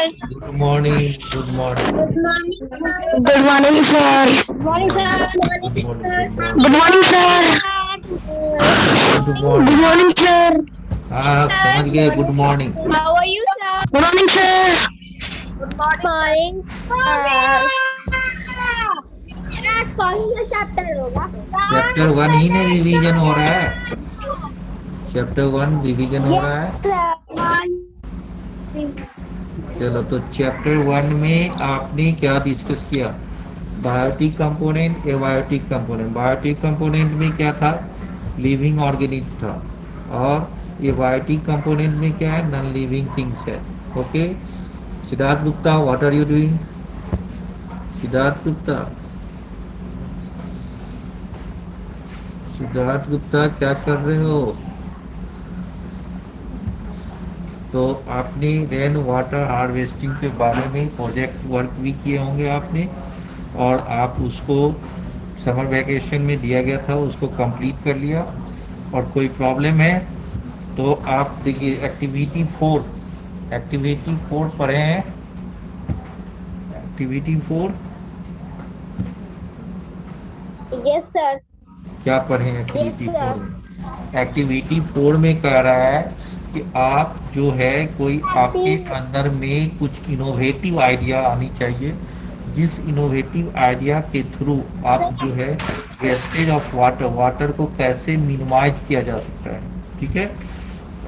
Good morning. Good morning. Good morning, sir. Good morning. Good morning. Good Good morning. morning, sir. Good Good morning. morning, sir. हाँ समझ गए good morning. Good morning, sir. Morning sir. मेरा आज कौन सा chapter होगा? Chapter one ही ने revision हो रहा है। चैप्टर वन रिवीजन हो रहा है। Yes sir. चलो तो चैप्टर वन में आपने क्या डिस्कस किया? Biotic component, abiotic component. Biotic component में क्या था? लिविंग ऑर्गेनिज्म था। और एबायोटिक कंपोनेंट में क्या है? नॉन लिविंग थिंग्स है। Okay. Siddharth Gupta, what are you doing? Siddharth Gupta, Siddharth Gupta क्या कर रहे हो? तो आपने रेन वाटर हार्वेस्टिंग के बारे में प्रोजेक्ट वर्क भी किए होंगे आपने, और आप उसको समर वैकेशन में दिया गया था, उसको कंप्लीट कर लिया। और कोई प्रॉब्लम है तो आप देखिए एक्टिविटी 4 पढ़े हैं। Activity 4 yes sir. क्या पढ़े हैं? Yes activity 4 sir. में, एक्टिविटी 4 में कह रहा है कि आप जो है कोई आपके अंदर में कुछ इनोवेटिव आइडिया आनी चाहिए, जिस इनोवेटिव आइडिया के थ्रू आप जो है वेस्टेज ऑफ वाटर, वाटर को कैसे मिनिमाइज किया जा सकता है। ठीक है,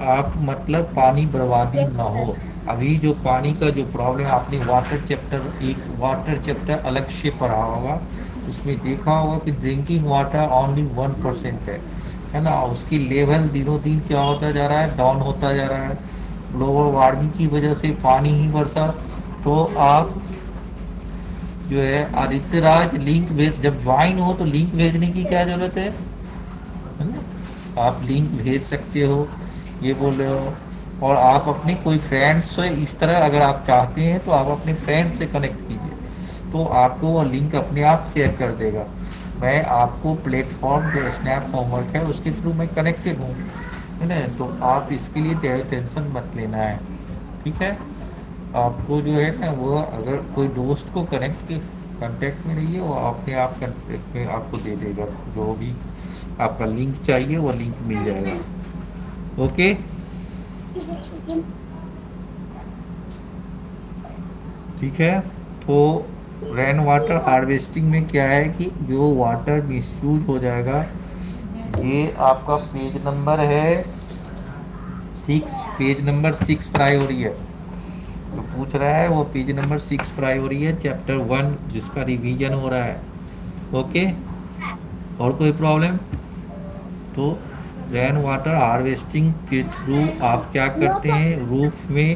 आप मतलब पानी बर्बादी यस ना हो। सर। अभी जो पानी का जो प्रॉब्लम, आपने वाटर चैप्टर, एक वाटर चैप्टर अलग से पढ़ा होगा, उसमें देखा होगा कि ड्रिंकिंग वाटर ओनली 1% है ना। उसकी लेवल दिनों दिन क्या होता जा रहा है? डाउन होता जा रहा है। ग्लोबल वार्मिंग की वजह से पानी ही बरसा। तो आप जो है आदित्य राज लिंक भेज, जब ज्वाइन हो तो लिंक भेजने की क्या जरूरत है ना। आप लिंक भेज सकते हो, ये बोल रहे हो। और आप अपने कोई फ्रेंड से इस तरह अगर आप चाहते हैं तो आप अपने फ्रेंड से कनेक्ट कीजिए, तो आपको वो लिंक अपने आप शेयर कर देगा। मैं आपको प्लेटफॉर्म जो स्नैप होमवर्क है उसके थ्रू मैं कनेक्टेड हूँ, है ना। तो आप इसके लिए टेंशन मत लेना है। ठीक है, आपको जो है ना वो अगर कोई दोस्त को कांटेक्ट में रहिए, वो अपने आप कांटेक्ट में आपको दे देगा, जो भी आपका लिंक चाहिए वो लिंक मिल जाएगा। ओके। ठीक है, तो रेन वाटर हार्वेस्टिंग में क्या है कि जो वाटर मिसयूज हो जाएगा, ये आपका पेज नंबर 6 पढ़ाई हो रही है। जो पूछ रहा है वो पेज नंबर 6 पढ़ाई हो रही है, चैप्टर 1 जिसका रिवीजन हो रहा है। ओके, और कोई प्रॉब्लम? तो रेन वाटर हार्वेस्टिंग के थ्रू आप क्या करते हैं? रूफ में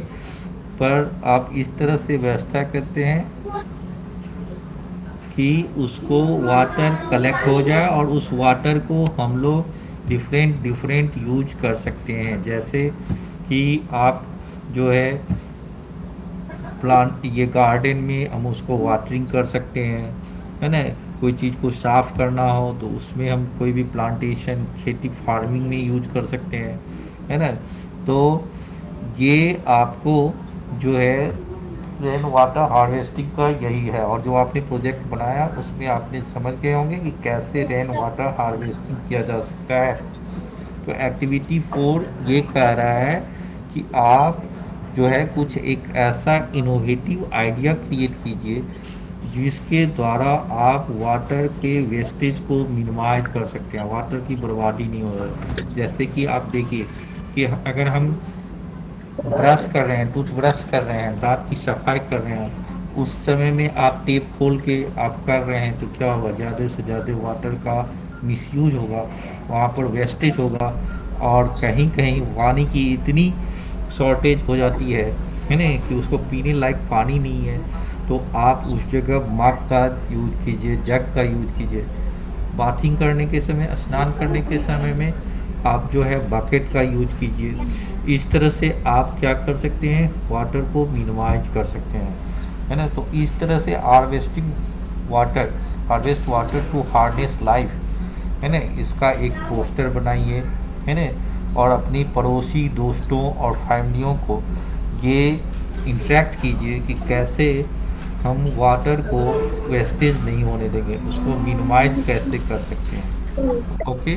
पर आप इस तरह से व्यवस्था करते हैं कि उसको वाटर कलेक्ट हो जाए, और उस वाटर को हम लोग डिफरेंट डिफरेंट यूज कर सकते हैं। जैसे कि आप जो प्लांट, ये गार्डन में हम उसको वाटरिंग कर सकते हैं, है ना। कोई चीज़ को साफ करना हो तो उसमें हम कोई भी प्लांटेशन, खेती, फार्मिंग में यूज कर सकते हैं, है ना। तो ये आपको जो है रेन वाटर हार्वेस्टिंग का यही है। और जो आपने प्रोजेक्ट बनाया उसमें आपने समझ गए होंगे कि कैसे रेन वाटर हार्वेस्टिंग किया जा सकता है। तो एक्टिविटी 4 ये कह रहा है कि आप जो है कुछ एक ऐसा इनोवेटिव आइडिया क्रिएट कीजिए जिसके द्वारा आप वाटर के वेस्टेज को मिनिमाइज कर सकते हैं, वाटर की बर्बादी नहीं हो रहा है। जैसे कि आप देखिए कि अगर हम ब्रश कर रहे हैं, टूथब्रश कर रहे हैं, दांत की सफाई कर रहे हैं, उस समय में आप टेप खोल के आप कर रहे हैं, तो क्या होगा? ज़्यादा से ज़्यादा वाटर का मिसयूज होगा, वहाँ पर वेस्टेज होगा। और कहीं कहीं पानी की इतनी शॉर्टेज हो जाती है ना, कि उसको पीने लायक पानी नहीं है। तो आप उस जगह मग का यूज कीजिए, जग का यूज कीजिए। बाथिंग करने के समय, स्नान करने के समय में आप जो है बकेट का यूज कीजिए। इस तरह से आप क्या कर सकते हैं? वाटर को मिनिमाइज कर सकते हैं, है ना। तो इस तरह से water harvest water to harness life, है ना, इसका एक पोस्टर बनाइए, है ना। और अपनी पड़ोसी दोस्तों और फैमिलियों को ये इंटरेक्ट कीजिए कि कैसे हम वाटर को वेस्टेज नहीं होने देंगे, उसको मिनिमाइज कैसे कर सकते हैं। ओके,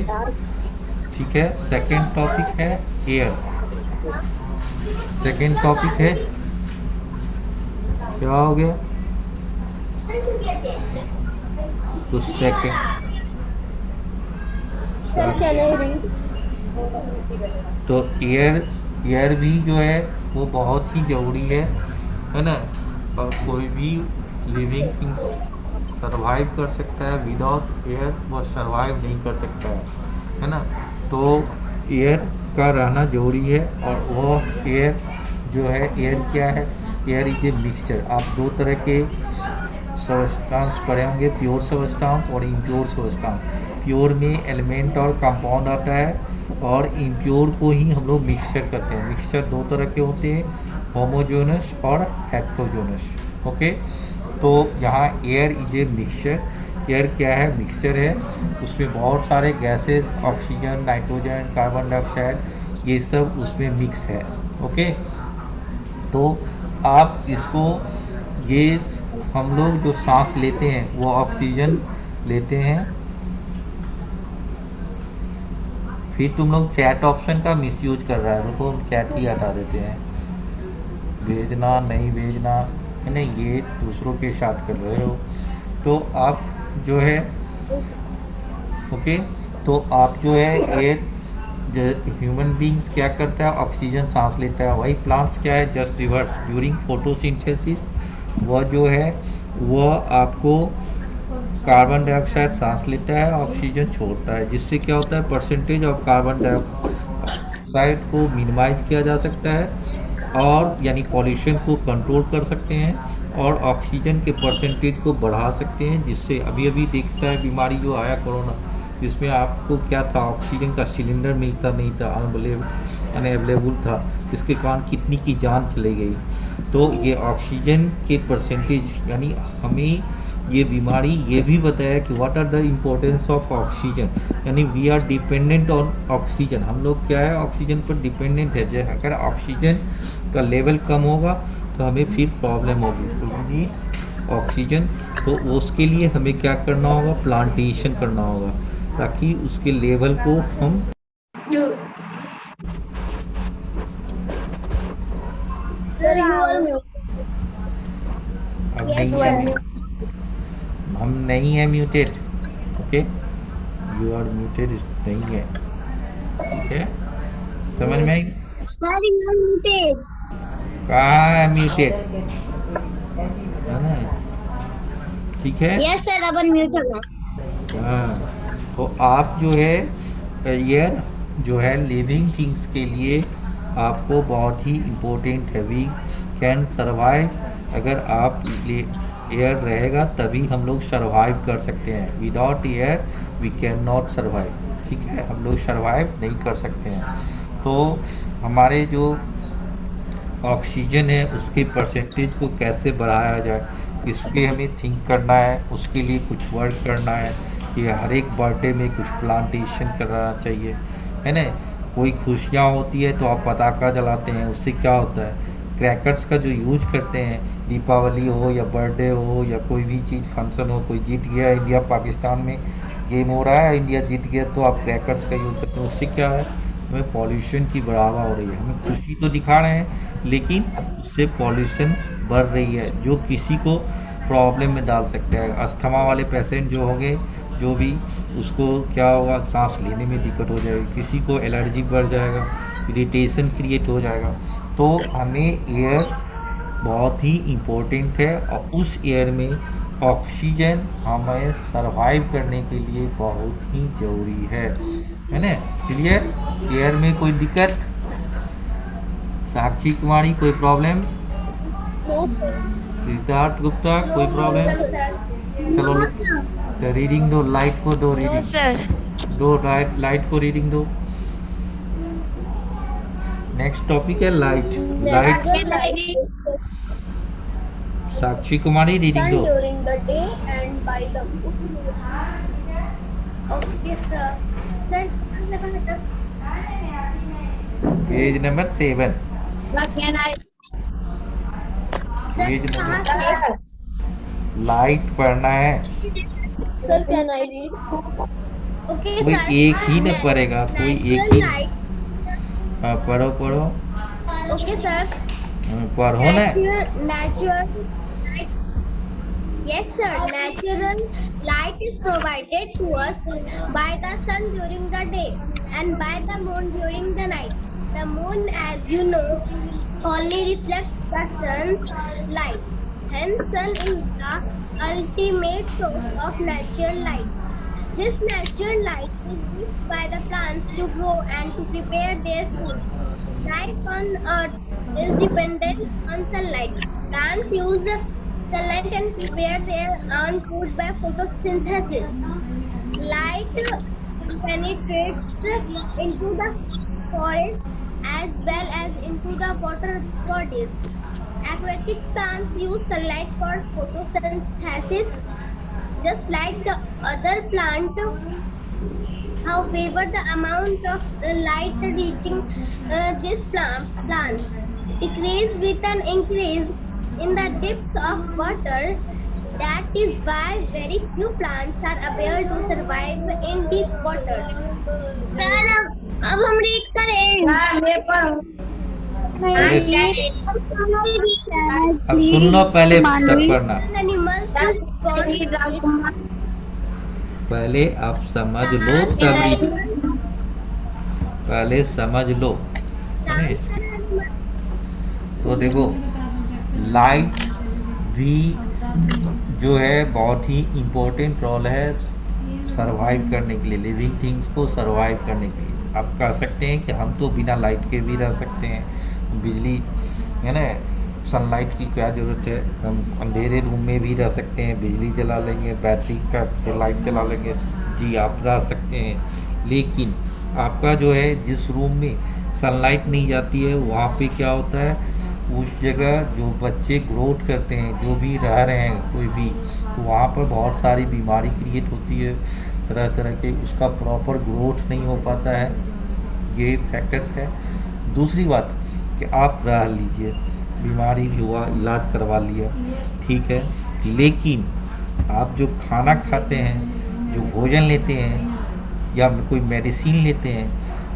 ठीक है। सेकंड टॉपिक है एयर। सेकंड टॉपिक है, क्या हो गया? तो second, sir can I read? तो एयर भी जो है वो बहुत ही ज़रूरी है ना। और कोई भी लिविंग थिंग सरवाइव कर सकता है, विदाउट एयर वो सरवाइव नहीं कर सकता है ना। तो एयर का रहना ज़रूरी है। और वो एयर जो है, एयर क्या है? Air is a mixture. आप दो तरह के सब्सटेंस पढ़े होंगे, प्योर सब्सटेंस और इम्प्योर सब्सटेंस। प्योर में एलिमेंट और कंपाउंड आता है, और इम्प्योर को ही हम लोग मिक्सचर कहते हैं। मिक्सचर दो तरह के होते हैं, होमोजेनस और हेट्रोजेनस। ओके, तो यहाँ air is a mixture. Air क्या है? मिक्सचर है। उसमें बहुत सारे gases, oxygen, nitrogen, carbon dioxide, ये सब उसमें मिक्स है। ओके, तो आप इसको, ये हम लोग जो सांस लेते हैं वो ऑक्सीजन लेते हैं। फिर तुम लोग चैट ऑप्शन का मिसयूज कर रहा है, रुको हम चैट ही हटा देते हैं। भेजना नहीं भेजना है ना, ये दूसरों के साथ कर रहे हो। तो आप जो है, ओके, तो आप जो है एयर, ह्यूमन बींग्स क्या करता है? ऑक्सीजन सांस लेता है। वही प्लांट्स क्या है? Just reverse. ड्यूरिंग फोटोसिंथेसिस वह जो है वह आपको कार्बन डाइऑक्साइड सांस लेता है, ऑक्सीजन छोड़ता है, जिससे क्या होता है? परसेंटेज ऑफ कार्बन डाइऑक्साइड को मिनिमाइज किया जा सकता है, और यानी पॉल्यूशन को कंट्रोल कर सकते हैं, और ऑक्सीजन के परसेंटेज को बढ़ा सकते हैं। जिससे अभी अभी देखता है बीमारी जो आया कोरोना, जिसमें आपको क्या था? ऑक्सीजन का सिलेंडर मिलता नहीं था, अनअवेलेबल था, जिसके कारण कितनी की जान चली गई। तो ये ऑक्सीजन के परसेंटेज, यानी हमें ये बीमारी ये भी बताया कि what are the importance of oxygen, यानी we are dependent on oxygen. हम लोग क्या है? ऑक्सीजन पर डिपेंडेंट है। जैसे अगर ऑक्सीजन का लेवल कम होगा तो हमें फिर प्रॉब्लम होगी। तो वी नीड ऑक्सीजन। तो उसके लिए हमें क्या करना होगा? प्लांटेशन करना होगा, ताकि उसके लेवल को हम सर यू आर म्यूट। अब यस नहीं यू आर है, म्यूट। हम नहीं है muted. Okay, you are muted नहीं है। ठीक है, समझ में आई? Sir you are muted. कहाँ है म्यूटेड? है ना, ठीक है। यस सर अपन म्यूट हो गए। हाँ, तो आप जो है एयर जो है लिविंग थिंग्स के लिए आपको बहुत ही इम्पोर्टेंट है। वी कैन सरवाइव, अगर आप एयर रहेगा तभी हम लोग सरवाइव कर सकते हैं। Without air we can not survive. ठीक है, हम लोग सरवाइव नहीं कर सकते हैं। तो हमारे जो ऑक्सीजन है उसके परसेंटेज को कैसे बढ़ाया जाए, इस पर हमें थिंक करना है। उसके लिए कुछ वर्क करना है कि हर एक बर्थडे में कुछ प्लांटेशन कराना चाहिए, है ना। कोई खुशियाँ होती है तो आप पटाखा जलाते हैं, उससे क्या होता है? क्रैकर्स का जो यूज करते हैं, दीपावली हो या बर्थडे हो या कोई भी चीज़ फंक्शन हो, कोई जीत गया, इंडिया पाकिस्तान में गेम हो रहा है, इंडिया जीत गया, तो आप क्रैकर्स का यूज़ करते हैं। उससे क्या है? हमें पॉल्यूशन की बढ़ावा हो रही है। हमें खुशी तो दिखा रहे हैं, लेकिन उससे पॉल्यूशन बढ़ रही है, जो किसी को प्रॉब्लम में डाल सकता है। अस्थमा वाले पेशेंट जो होंगे, जो भी, उसको क्या होगा? सांस लेने में दिक्कत हो जाएगी, किसी को एलर्जी बढ़ जाएगा, इरिटेशन क्रिएट हो जाएगा। तो हमें एयर बहुत ही इम्पोर्टेंट है, और उस एयर में ऑक्सीजन हमें सरवाइव करने के लिए बहुत ही ज़रूरी है ना। क्लियर? एयर में कोई दिक्कत? साक्षी कुमारी कोई problem? No sir. Siddharth Gupta कोई प्रॉब्लम? चलो नो सर। तो रीडिंग दो, लाइट को दो रीडिंग, सर दो लाइट को रीडिंग दो। नेक्स्ट टॉपिक है light. Light, Sakshi Kumari reading दो। During the day and by the okay sir. Then page number 7। can I ये जो कहाँ से? लाइट पढ़ना है, Sir, can I read? Okay, कोई sir. एक ही न पढ़ेगा, कोई एक Natural ही। light. हाँ, पढ़ो पढ़ो। Okay, sir. पढ़ो ना। Natural light. Yes, sir. Natural light is provided to us by the sun during the day and by the moon during the night. The moon, as you know, only reflects the sun's light. Hence, sun is the ultimate source of natural light. This natural light is used by the plants to grow and to prepare their food. Life on Earth is dependent on sunlight. Plants use sunlight and prepare their own food by photosynthesis. Light penetrates into the forest as well as into the water bodies. Aquatic plants use sunlight for photosynthesis just like the other plant. However, the amount of light reaching this plant decrease with an increase in the depth of water. That is why very few plants are able to survive in deep water. Sir अब हम read करें। अब सुन लो पहले तब पढ़ना। Animals पहले आप समझ लो तब रीड। पहले समझ लो, है ना? तो देखो, लाइट भी जो है बहुत ही इम्पोर्टेंट रोल है सरवाइव करने के लिए, लिविंग थिंग्स को सरवाइव करने के लिए। आप कह सकते हैं कि हम तो बिना लाइट के भी रह सकते हैं, बिजली, है ना, सनलाइट की क्या ज़रूरत है, हम अंधेरे रूम में भी रह सकते हैं, बिजली जला लेंगे, बैटरी का से लाइट जला लेंगे, जी आप रह सकते हैं। लेकिन आपका जो है जिस रूम में सनलाइट नहीं जाती है वहाँ पे क्या होता है, उस जगह जो बच्चे ग्रोथ करते हैं, जो भी रह रहे हैं कोई भी, तो वहाँ पर बहुत सारी बीमारी क्रिएट होती है, तरह तरह के, उसका प्रॉपर ग्रोथ नहीं हो पाता है। ये फैक्टर्स है। दूसरी बात कि आप रह लीजिए, बीमारी भी हुआ, इलाज करवा लिया, ठीक है, लेकिन आप जो खाना खाते हैं, जो भोजन लेते हैं या कोई मेडिसिन लेते हैं,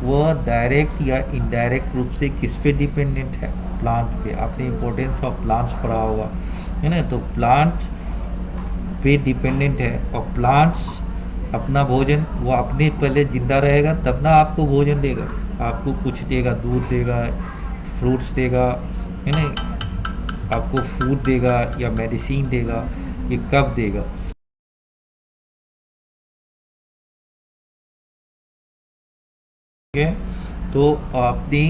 वह डायरेक्ट या इनडायरेक्ट रूप से किस पे डिपेंडेंट है? प्लांट पे। आपने इम्पोर्टेंस ऑफ प्लांट्स पढ़ा होगा, है ना? तो प्लांट पे डिपेंडेंट है, और प्लांट्स अपना भोजन वो अपने पहले जिंदा रहेगा तब ना आपको भोजन देगा, आपको कुछ देगा, दूध देगा, फ्रूट्स देगा, है ना, आपको फूड देगा या मेडिसिन देगा, ये कब देगा? ठीक है, तो आपने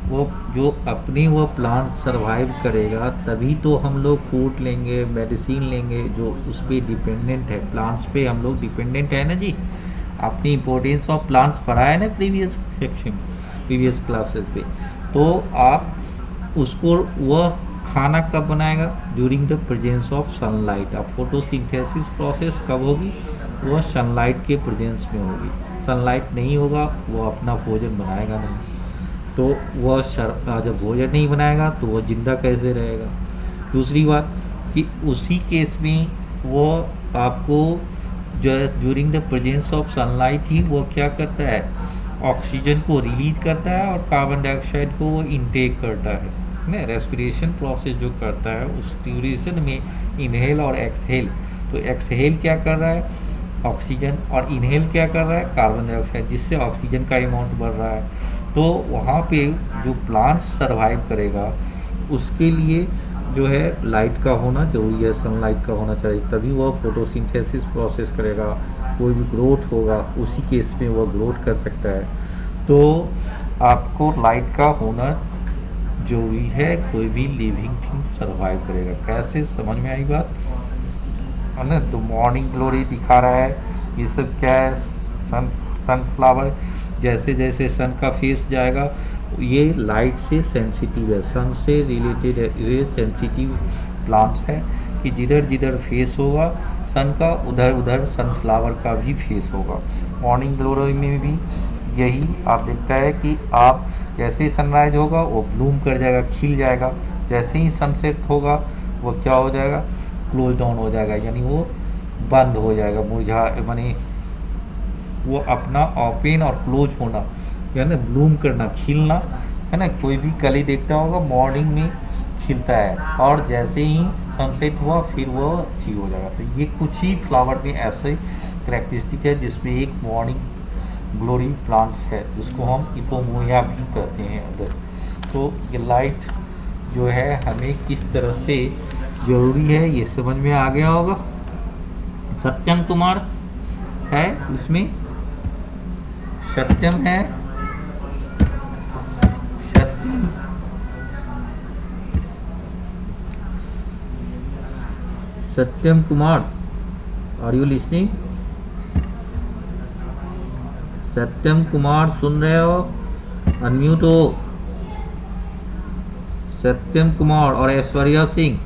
वो जो अपनी वो प्लांट सरवाइव करेगा तभी तो हम लोग फूड लेंगे, मेडिसिन लेंगे, जो उस पर डिपेंडेंट है, प्लांट्स पे हम लोग डिपेंडेंट है ना जी। आपने इम्पोर्टेंस ऑफ प्लांट्स पढ़ा है ना प्रीवियस सेक्शन, प्रीवियस क्लासेस पे। तो आप उसको वह खाना कब बनाएगा? During the presence of sunlight. अब फोटोसिंथेसिस प्रोसेस कब होगी? वह सनलाइट के प्रेजेंस में होगी। सनलाइट नहीं होगा वो अपना भोजन बनाएगा नहीं, तो वह जब भोजन नहीं बनाएगा तो वह जिंदा कैसे रहेगा? दूसरी बात कि उसी केस में वो आपको जो है during the presence of sunlight ही वो क्या करता है, ऑक्सीजन को रिलीज करता है और कार्बन डाइऑक्साइड को वो इनटेक करता है ना। रेस्पिरेशन प्रोसेस जो करता है उस ड्यूरेशन में इनहेल और एक्सहेल, तो एक्सहेल क्या कर रहा है? ऑक्सीजन, और इनहेल क्या कर रहा है? कार्बन डाइऑक्साइड, जिससे ऑक्सीजन का अमाउंट बढ़ रहा है। तो वहाँ पे जो प्लांट सरवाइव करेगा उसके लिए जो है लाइट का होना जरूरी है, सनलाइट का होना चाहिए, तभी वह फोटोसिंथेसिस प्रोसेस करेगा, कोई भी ग्रोथ होगा उसी केस में वह ग्रोथ कर सकता है। तो आपको लाइट का होना जरूरी है, कोई भी लिविंग थिंग सरवाइव करेगा। कैसे, समझ में आई बात है ना? तो मॉर्निंग ग्लोरी दिखा रहा है, ये सब क्या है? सनफ्लावर, जैसे जैसे सन का फेस जाएगा ये लाइट से सेंसिटिव है, सन से रिलेटेड है, ये सेंसिटिव प्लांट्स है कि जिधर जिधर फेस होगा सन का उधर उधर सनफ्लावर का भी फेस होगा। मॉर्निंग ग्लोरी में भी यही आप देखता है कि आप जैसे ही सनराइज होगा वो ब्लूम कर जाएगा, खिल जाएगा, जैसे ही सनसेट होगा वो क्या हो जाएगा, क्लोज डाउन हो जाएगा, यानी वो बंद हो जाएगा, मुरझा माने वो अपना ओपन और क्लोज होना, यानी ब्लूम करना, खिलना, है ना। कोई भी कली देखता होगा मॉर्निंग में खिलता है, और जैसे ही सनसेट हुआ फिर वो अचीव हो जाएगा। तो ये कुछ ही फ्लावर में ऐसे करेक्टरिस्टिक है जिसमें एक मॉर्निंग ग्लोरी प्लांट्स है, जिसको हम इपोमोया भी कहते हैं अदर। तो ये लाइट जो है हमें किस तरह से ज़रूरी है ये समझ में आ गया होगा। सत्यम कुमार है इसमें, सत्यम है, सत्यम, सत्यम कुमार, आर यू लिसनिंग? सत्यम कुमार सुन रहे हो? अनम्यूट हो। सत्यम कुमार और ऐश्वर्या सिंह,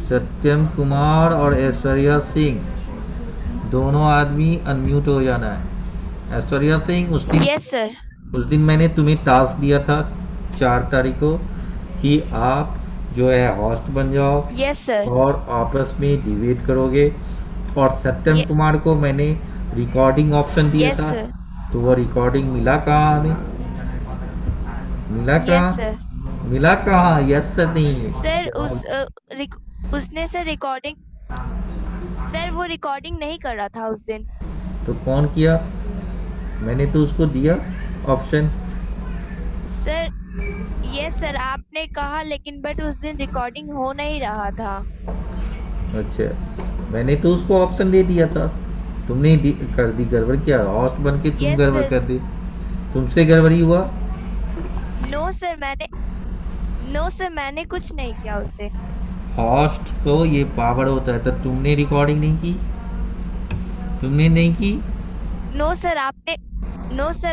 सत्यम कुमार और ऐश्वर्या सिंह दोनों आदमी अनम्यूट हो जाना है। Aishwarya Singh yes sir. उस दिन मैंने तुम्हें टास्क दिया था 4 तारीख को कि आप जो है होस्ट बन जाओ यस सर। और आपस में डिबेट करोगे, और सत्यम कुमार को मैंने रिकॉर्डिंग ऑप्शन दिया यस था, सर। तो वो रिकॉर्डिंग मिला कहाँ हमें? मिला यस कहाँ? सर। मिला कहाँ? यस सर नहीं है। सर उसने सर रिकॉर्डिंग, सर वो रिकॉर्डिंग नहीं कर रहा था उस दिन। तो कौन किया? मैंने तो उसको दिया ऑप्शन। सर यस सर, आपने कहा, लेकिन बट उस दिन रिकॉर्डिंग हो नहीं रहा था। अच्छा, मैंने तो उसको ऑप्शन दे दिया था, तुमने कर दी गड़बड़। क्या होस्ट बन के तुम यस गड़बड़ कर सर। दी? तुमसे गड़बड़ी हुआ? नो सर, मैंने कुछ नहीं किया उससे। होस्ट को ये पावर होता है, तो तुमने रिकॉर्डिंग नहीं की? तुमने नहीं की? नो सर,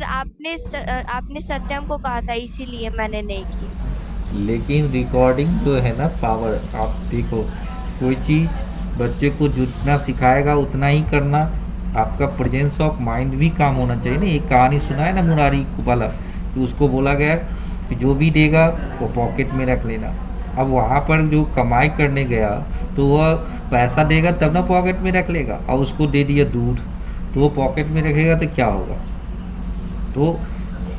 आपने सत्यम को कहा था, इसीलिए मैंने नहीं की। लेकिन रिकॉर्डिंग जो है ना पावर, आप देखो कोई चीज़ बच्चे को जितना सिखाएगा उतना ही करना। आपका प्रेजेंस ऑफ माइंड भी काम होना चाहिए ना। एक कहानी सुना है ना मुरारी वाला, तो उसको बोला गया कि जो भी देगा वो पॉकेट में रख लेना। अब वहाँ पर जो कमाई करने गया तो वह पैसा देगा तब ना पॉकेट में रख लेगा, और उसको दे दिया दूध तो वो पॉकेट में रखेगा तो क्या होगा। तो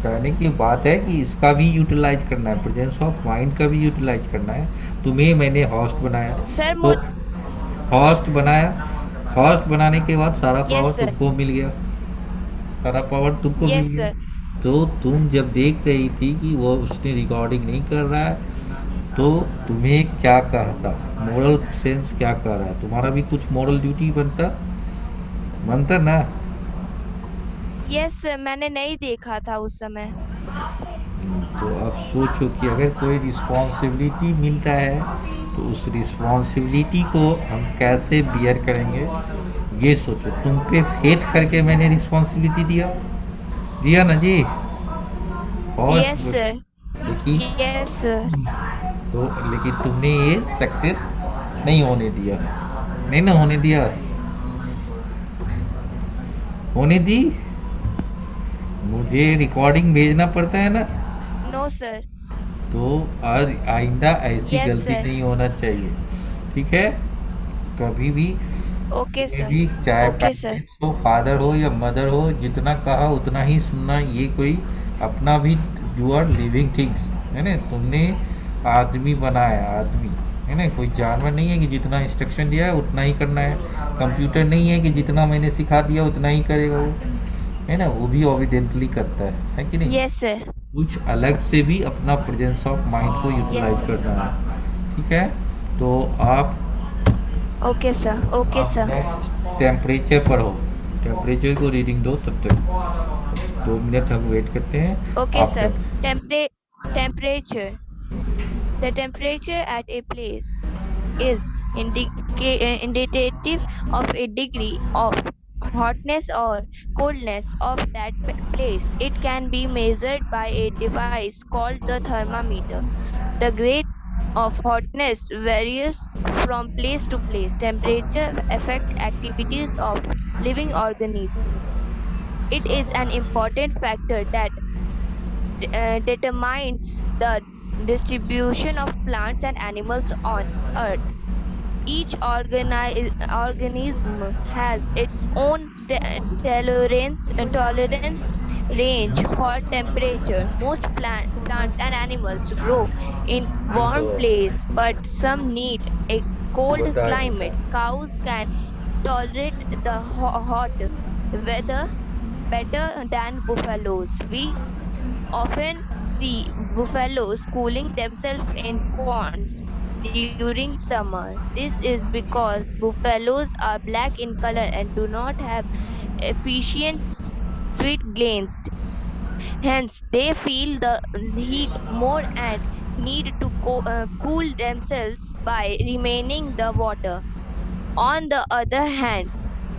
कहने की बात है कि इसका भी यूटिलाइज करना है, प्रेजेंस ऑफ माइंड का भी यूटिलाइज करना है। तुम्हें मैंने होस्ट बनाया, सर तो होस्ट बनाया, होस्ट बनाने के बाद सारा पावर यस सर। तुमको मिल गया, सारा पावर तुमको मिल यस गया। सर। तो तुम जब देख रही थी कि वो उसने रिकॉर्डिंग नहीं कर रहा है, तो तुम्हें क्या कहता, मोरल सेंस क्या कह रहा है? तुम्हारा भी कुछ मोरल ड्यूटी बनता ना। यस सर, मैंने नहीं देखा था उस समय। तो अब सोचो कि अगर कोई रिस्पॉन्सिबिलिटी मिलता है तो उस रिस्पॉन्सिबिलिटी को हम कैसे बियर करेंगे, ये सोचो। तुम पे फेट करके मैंने रिस्पॉन्सिबिलिटी दिया ना जी। और यस सर। लेकिन यस सर। तो लेकिन तुमने ये सक्सेस नहीं होने दिया, नहीं ना होने दिया, होने दी। मुझे रिकॉर्डिंग भेजना पड़ता है ना, नो सर। तो आज आइंदा ऐसी Yes, गलती sir. नहीं होना चाहिए, ठीक है? कभी भी ओके ये सर। भी, चाहे ओके सर। पेरेंट्स हो, फादर हो या मदर हो, जितना कहा उतना ही सुनना। ये कोई अपना भी, यू आर लिविंग थिंग्स, है ना। तुमने आदमी बनाया, आदमी है ना, कोई जानवर नहीं है कि जितना इंस्ट्रक्शन दिया है उतना ही करना है। कंप्यूटर नहीं है कि जितना मैंने सिखा दिया उतना ही करेगा वो, है ना। वो भी ओबिडेंटली करता है कि नहीं? Yes sir. कुछ अलग से भी अपना प्रेजेंस ऑफ माइंड को यूटिलाइज sir. करना है, ठीक है? तो आप okay sir. Okay sir. Next temperature पढ़ो, टेम्परेचर को रीडिंग दो। तब तक 2 मिनट हम वेट करते हैं। ओके आप sir. Temperature. The temperature at a place is indicative of a degree of hotness or coldness of that place. It can be measured by a device called the thermometer. The grade of hotness varies from place to place. Temperature affects activities of living organisms. It is an important factor that determines the distribution of plants and animals on Earth. Each organism has its own tolerance range for temperature. Most plants and animals grow in warm place, but some need a cold climate. Cows can tolerate the hot weather better than buffaloes. We often see buffaloes cooling themselves in ponds during summer. This is because buffaloes are black in color and do not have efficient sweat glands. Hence, they feel the heat more and need to cool themselves by remaining the water. On the other hand,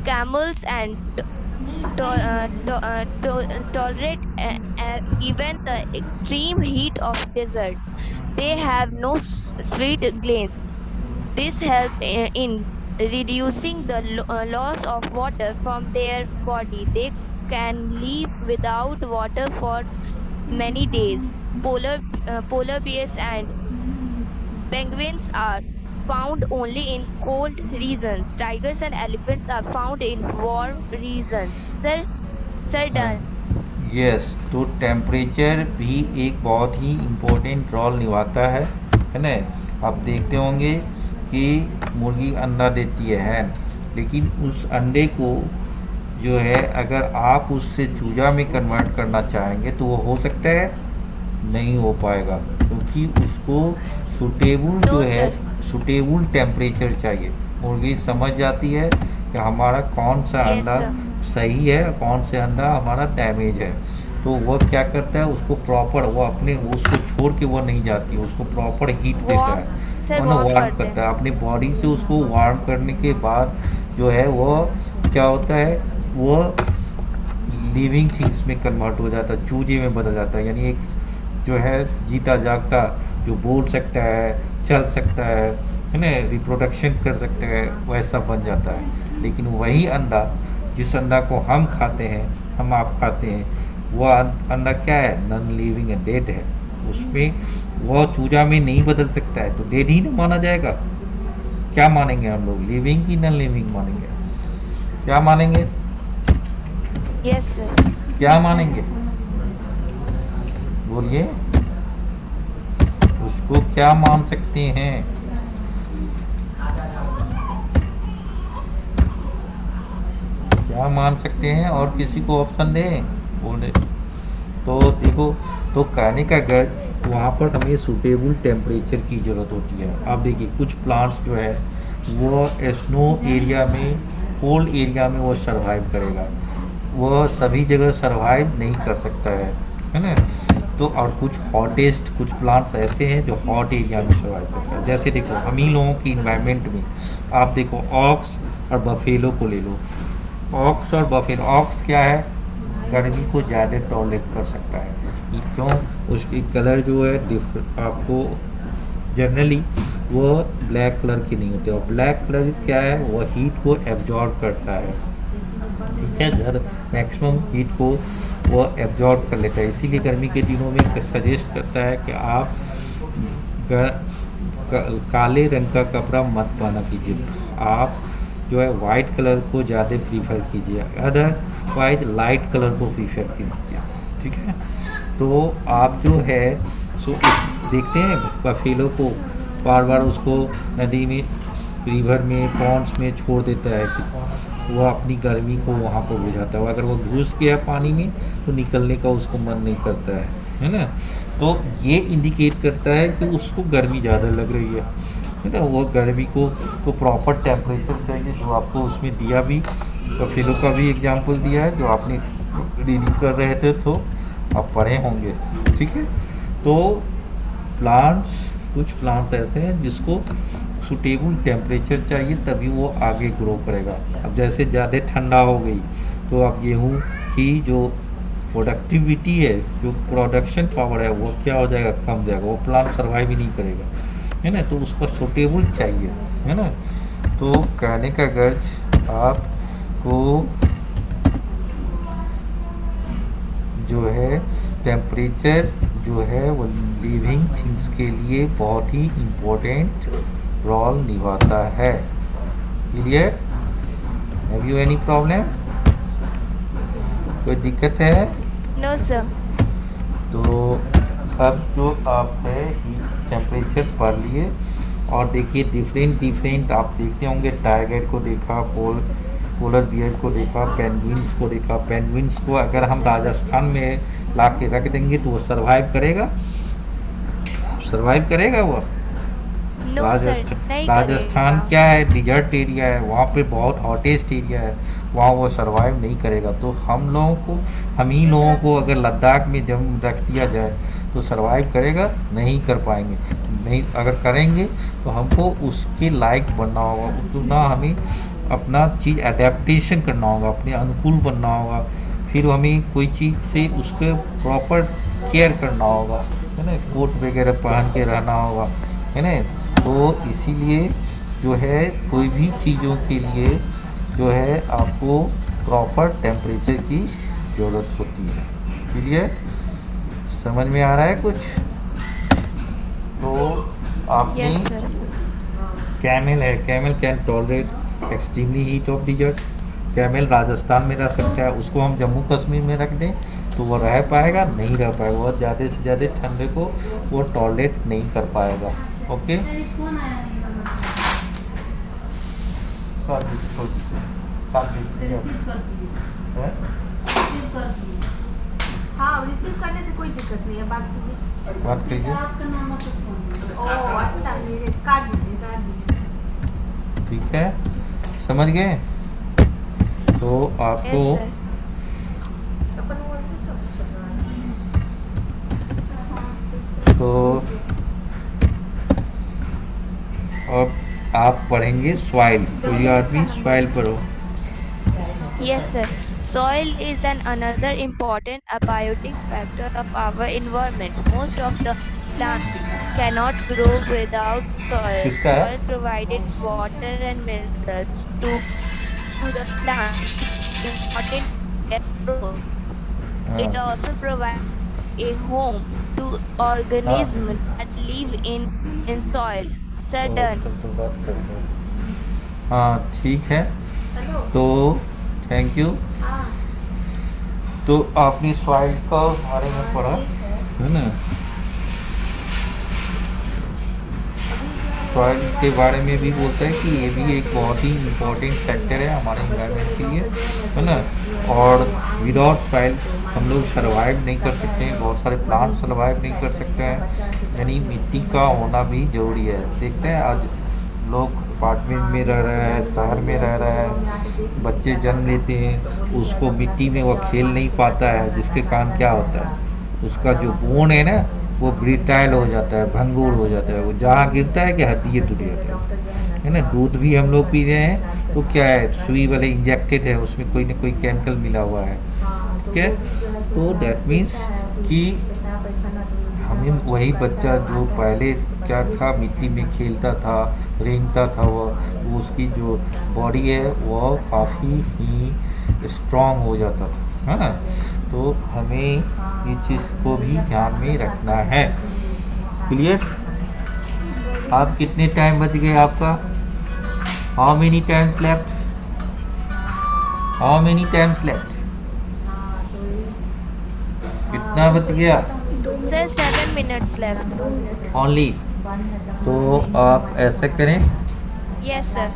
camels and tolerate even the extreme heat of deserts. They have no sweat glands. This helps in reducing the loss of water from their body. They can live without water for many days. Polar bears and penguins are found only in cold regions. Tigers and elephants are found in warm regions. Sir हाँ, done. Yes, तो temperature भी एक बहुत ही important role निभाता है ना। आप देखते होंगे कि मुर्गी अंडा देती है, लेकिन उस अंडे को जो है अगर आप उससे चूजा में कन्वर्ट करना चाहेंगे तो वो हो सकता है, नहीं हो पाएगा, क्योंकि उसको सूटेबल जो No, है sir. सूटेबल टेम्परेचर चाहिए। मुर्गी समझ जाती है कि हमारा कौन सा Yes, अंडा sir. सही है, कौन से अंडा हमारा डैमेज है। तो वह क्या करता है, उसको प्रॉपर वो अपने उसको छोड़ के वो नहीं जाती, उसको प्रॉपर हीट देता Warm. है Sir, और ना warm वार्म करते करता हैं. है अपनी बॉडी से। उसको वार्म करने के बाद जो है वो क्या होता है, वो लिविंग थिंग्स में कन्वर्ट हो जाता है, चूजे में बदल जाता है। यानी एक जो है जीता जागता जो बोल सकता है, चल सकता है ना, रिप्रोडक्शन कर सकता है, वैसा बन जाता है। लेकिन वही अंडा, जिस अंडा को हम खाते हैं, हम आप खाते हैं, वह अंडा क्या है, नॉन लिविंग है, डेड है। उसमें वह चूजा में नहीं बदल सकता है, तो डेड ही ना माना जाएगा। क्या मानेंगे हम लोग, लिविंग की नॉन लिविंग मानेंगे, क्या मानेंगे, Yes, sir. क्या मानेंगे, बोलिए, उसको क्या मान सकते हैं। क्या मान सकते हैं, और किसी को ऑप्शन दें, बोले तो देखो। तो कहने का अगर वहाँ पर हमें सूटेबल टेम्परेचर की ज़रूरत होती है। आप देखिए कुछ प्लांट्स जो है वो स्नो एरिया में, कोल्ड एरिया में वो सरवाइव करेगा, वह सभी जगह सरवाइव नहीं कर सकता है ना। तो और कुछ हॉटेस्ट कुछ प्लांट्स ऐसे हैं जो हॉट एरिया में सर्वाइव करते हैं। जैसे देखो हम ही लोगों की इन्वायरमेंट में आप देखो ऑक्स और बफेलो को ले लो। ऑक्स और बफेलो, ऑक्स क्या है, गर्मी को ज़्यादा टॉलरेट कर सकता है। क्यों, उसकी कलर जो है आपको जनरली वो ब्लैक कलर की नहीं होती, और ब्लैक कलर क्या है, वो हीट को एब्जॉर्ब करता है, ठीक है, ज़्यादा मैक्सिमम हीट को वो एब्जॉर्ब कर लेता है। इसीलिए गर्मी के दिनों में सजेस्ट करता है कि आप काले रंग का कपड़ा मत पहना कीजिए, आप जो है वाइट कलर को ज़्यादा प्रीफर कीजिए, अदरवाइज लाइट कलर को प्रीफर कीजिए, ठीक है। तो आप जो है सो देखते हैं बफेलो को बार बार उसको नदी में, रिवर में, पॉन्ड्स में छोड़ देता है कि वो अपनी गर्मी को वहाँ पर बुझाता है। अगर वो घुस गया पानी में तो निकलने का उसको मन नहीं करता है ना। तो ये इंडिकेट करता है कि उसको गर्मी ज़्यादा लग रही है ना। वो गर्मी को प्रॉपर टेम्परेचर चाहिए, जो आपको उसमें दिया भी, बफेलो का भी एग्जांपल दिया है जो आपने रीडिंग कर रहे थे तो आप पढ़े होंगे, ठीक है। तो प्लांट्स, कुछ प्लांट्स ऐसे हैं जिसको सूटेबल टेम्परेचर चाहिए तभी वो आगे ग्रो करेगा। अब जैसे ज़्यादा ठंडा हो गई तो अब गेहूँ की जो प्रोडक्टिविटी है, जो प्रोडक्शन पावर है, वो क्या हो जाएगा, कम जाएगा, वो प्लांट सर्वाइव ही नहीं करेगा, है ना। तो उसको सूटेबल चाहिए, है ना। तो कहने का गर्ज आपको जो है टेम्परेचर जो है वो लिविंग थिंग्स के लिए बहुत ही इम्पोर्टेंट रोल निभाता है। Clear? Have you any problem? कोई दिक्कत है? No, sir. तो अब जो आप है हीट टेम्परेचर पढ़ लिए और देखिए डिफरेंट आप देखते होंगे, टाइगर को देखा, पोलर बियर को देखा, पेंगुइन्स को देखा। पेंगुइन्स को अगर हम राजस्थान में ला के रख देंगे तो वो सरवाइव करेगा? सरवाइव करेगा वो? No, sir. नहीं राजस्थान करेगा। क्या है, डिजर्ट एरिया है, वहाँ पे बहुत हॉटेस्ट एरिया है, वहाँ वो सरवाइव नहीं करेगा। तो हम ही लोगों को अगर लद्दाख में जब रख दिया जाए तो सरवाइव करेगा? नहीं कर पाएंगे। नहीं, अगर करेंगे तो हमको उसके लायक बनना होगा, उतना हमें अपना चीज़ अडेप्टेशन करना होगा, अपने अनुकूल बनना होगा, फिर हमें कोई चीज़ से उसके प्रॉपर केयर करना होगा, है ना, कोट वगैरह पहन के रहना होगा, है ना। तो इसीलिए जो है कोई भी चीज़ों के लिए जो है आपको प्रॉपर टेम्परेचर की ज़रूरत होती है। क्लियर? समझ में आ रहा है कुछ? तो आपने Yes, sir. कैमल है, camel can tolerate extremely heat of dessert. Camel Rajasthan में रह सकता है, उसको हम जम्मू कश्मीर में रख दें तो वो रह पाएगा? नहीं रह पाएगा, वो ज़्यादा से ज़्यादा ठंडे को वो टॉलरेट नहीं कर पाएगा। ओके, हाँ, रिसीव करने से कोई दिक्कत नहीं है, बात कीजिए। बात कीजिए। ओह अच्छा, मेरे काट दीजिए। ठीक है, समझ गए? तो आपको Yes, sir. तो अब आप पढ़ेंगे सॉइल। कोई आदमी सॉइल पढ़ो। Yes, sir. Soil is another important abiotic factor of our environment. Most of the plants cannot grow without soil. किसका है? Soil provided water and minerals to the plant, important for their growth. It हाँ, also provides a home to organisms that live in soil. Sir, done. तो बात करते हैं। हाँ ठीक है, हेलो। तो थैंक यू। हाँ। तो आपने सॉइल का बारे में पढ़ा है ना, सॉइल के बारे में भी बोलता है कि ये भी एक बहुत ही इम्पोर्टेंट फैक्टर है हमारे इन्वायरमेंट के लिए, है ना। और विदाउट सॉइल हम लोग सर्वाइव नहीं कर सकते हैं, बहुत सारे प्लांट सर्वाइव नहीं कर सकते हैं, यानी मिट्टी का होना भी ज़रूरी है। देखते हैं आज लोग अपार्टमेंट में रह रहे हैं, शहर में रह रहे हैं, बच्चे जन्म लेते हैं, उसको मिट्टी में वो खेल नहीं पाता है, जिसके कारण क्या होता है, उसका जो बोन है ना वो ब्रिटाइल हो जाता है, भंगुर हो जाता है, वो जहाँ गिरता है कि हड्डी टूट जाती है ना। दूध भी हम लोग पी रहे हैं तो क्या है, सुई वाले इंजेक्टेड है, उसमें कोई ना कोई केमिकल मिला हुआ है, ठीक है। तो दैट मीन्स कि हमें वही बच्चा जो पहले क्या था, मिट्टी में खेलता था, रेंगता था, वो उसकी जो बॉडी है वो काफ़ी ही स्ट्रॉन्ग हो जाता था, है ना। तो हमें ये चीज़ को भी ध्यान में रखना है। क्लियर? आप कितने टाइम बच गए आपका? How many times left? How many times left? कितना बच गया? Sir, 7 minutes left. ओनली। तो आप ऐसा करें, Yes, sir.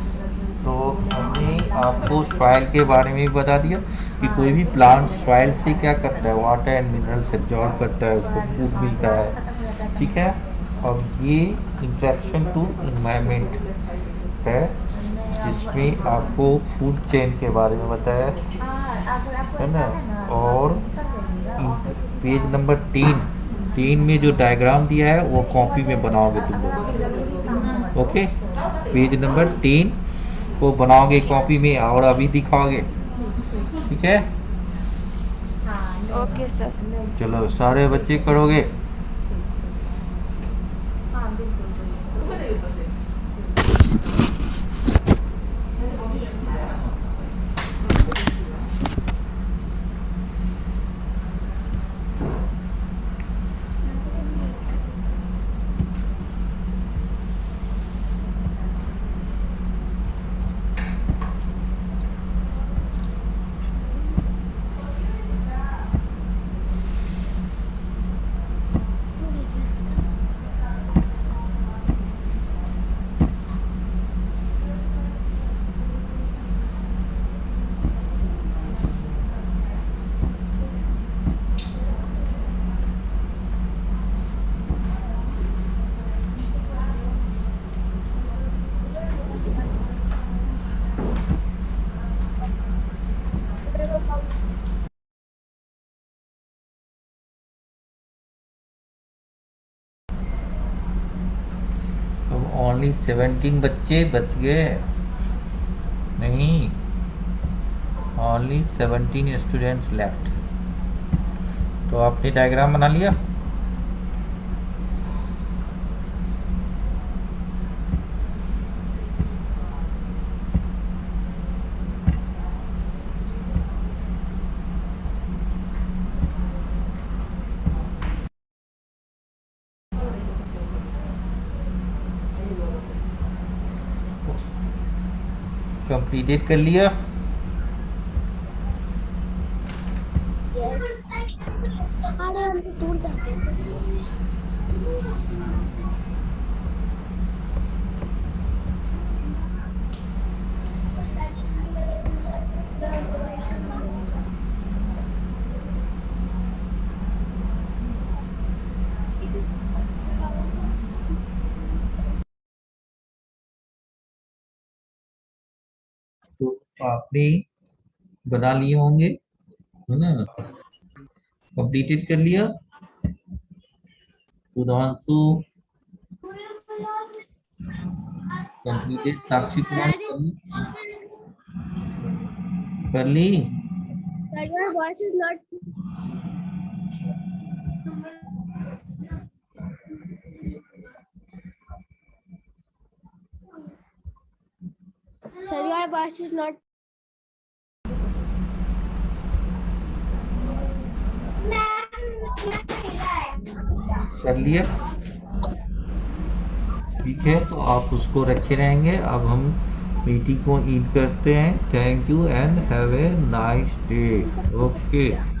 तो हमने आपको सॉइल के बारे में भी बता दिया कि कोई भी प्लांट सॉइल से क्या करता है, वाटर एंड मिनरल्स एब्जॉर्ब करता है, उसको फूड मिलता है, ठीक है। अब ये इंट्रैक्शन टू इन्वायरमेंट है जिसमें आपको फूड चेन के बारे में बताया है ना। और पेज नंबर 3 में जो डायग्राम दिया है वो कॉपी में बनाओगे तुम लोग, ओके। पेज नंबर 3 को बनाओगे कॉपी में और अभी दिखाओगे, ठीक है। Okay, sir. चलो सारे बच्चे करोगे। हाँ बिल्कुल। ओनली 17 बच्चे बच गए, नहीं, ओनली 17 स्टूडेंट्स लेफ्ट। तो आपने डायग्राम बना लिया? कंप्लीटेड कर लिया? अरे हम तो दूर जाते हैं। तो आपने बना लिए होंगे, है ना? कंप्लीटेड कर लिया? सुधांशु कंप्लीटेड, साक्षी कुमार कर ली? But your voice is not. Sir, your voice is not. कर लिया? ठीक है, तो आप उसको रखे रहेंगे। अब हम मीटिंग को ईड करते हैं। Thank you and have a nice day. Okay.